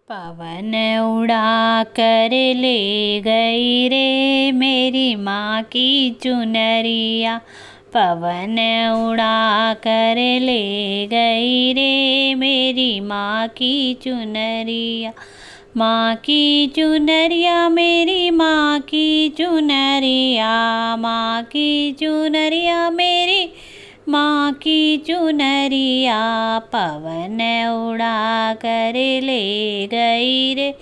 पवन उड़ा कर ले गई रे मेरी माँ की चुनरिया। पवन उड़ा कर ले गई रे मेरी माँ की चुनरिया। माँ की चुनरिया मेरी माँ की चुनरिया। माँ की चुनरिया मेरी माँ की चुनरिया। पवन उड़ा कर ले गई रे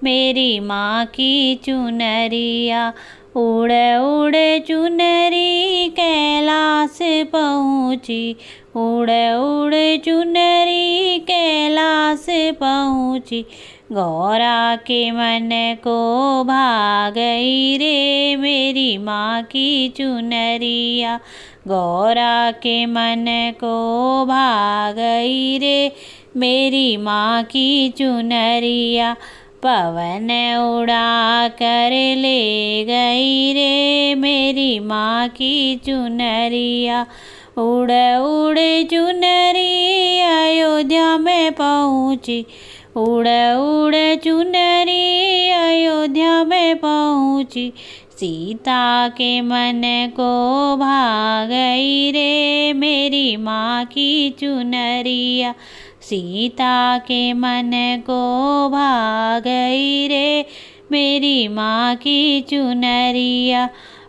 मेरी माँ की चुनरिया। उड़ उड़ चुनरी कैलाश पहुँची। उड़ उड़ चुनरी कैलाश पहुँची। गौरा के मन को भा गई रे मेरी माँ की चुनरिया। गौरा के मन को भा गई रे मेरी माँ की चुनरिया। पवन उड़ा कर ले गई रे मेरी माँ की चुनरिया। उड़ उड़ चुनरी अयोध्या में पहुँची। उड़ उड़ चुनरी अयोध्या में पहुँची। सीता के मन को भा गई रे मेरी माँ की चुनरिया। सीता के मन को भा गई रे मेरी माँ की चुनरिया।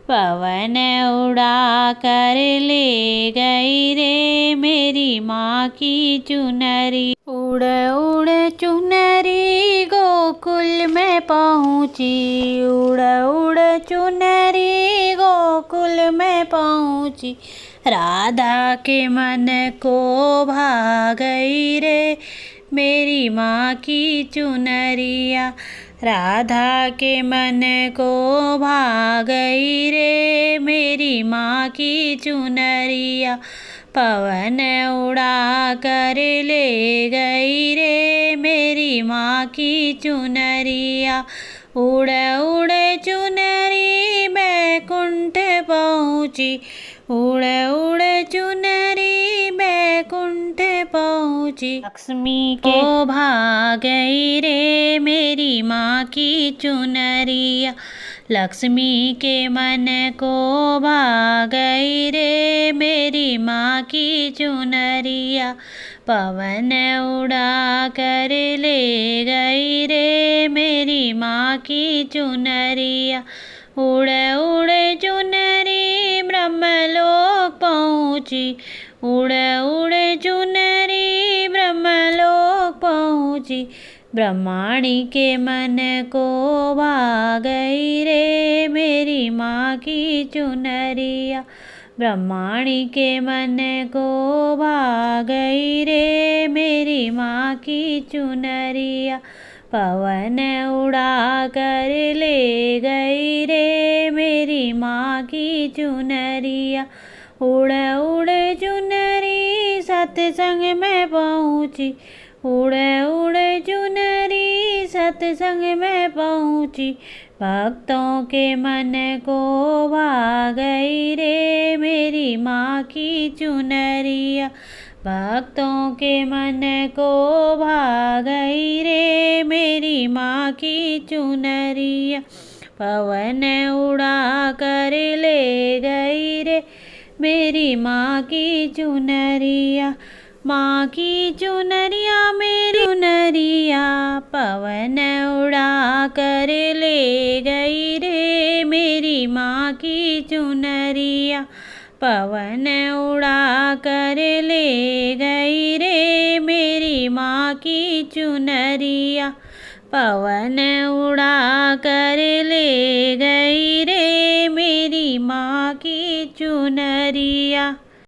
पवन उड़ा कर ले गई रे मेरी माँ की चुनरी। उड़ उड़ चुनरी गोकुल में पहुँची। उड़ उड़ चुनरी गोकुल में पहुँची। राधा के मन को भा गई रे मेरी माँ की चुनरिया। राधा के मन को भा गई रे मेरी माँ की चुनरिया। पवन उड़ा कर ले गई रे मेरी माँ की चुनरिया। उड़ उड़ चुनरी बैकुंठ पहुँची। उड़ उड़ चुनरी बैकुंठ पहुँची। लक्ष्मी को भा गई रे मेरी माँ की चुनरिया। लक्ष्मी के मन को भा गई रे मेरी माँ की चुनरिया। पवन उड़ा कर ले गई रे मेरी माँ की चुनरिया। उड़ उड़ चुनरी ब्रह्मलोक पहुँची। उड़ उड़ चुनरी ब्रह्मलोक पहुँची। ब्रह्माणी के मन को भा गई रे मेरी माँ की चुनरिया। ब्रह्माणी के मन को भा गई रे मेरी माँ की चुनरिया। पवन उड़ा कर ले गई रे मेरी माँ की चुनरिया। उड़ उड़ चुनरी सत्संग में पहुँची। उड़ उड़ चुनरी सत्संग में पहुँची। भक्तों के मन को भा गई रे मेरी माँ की चुनरिया। भक्तों के मन को भा गई रे मेरी माँ की चुनरिया। पवन उड़ा कर ले गई रे मेरी माँ की चुनरिया। माँ की चुनरिया मेरी चुनरिया। पवन उड़ा कर ले गई रे मेरी माँ की चुनरिया। पवन उड़ा कर ले गई रे मेरी माँ की चुनरिया। पवन उड़ा कर ले गई रे मेरी माँ की चुनरिया।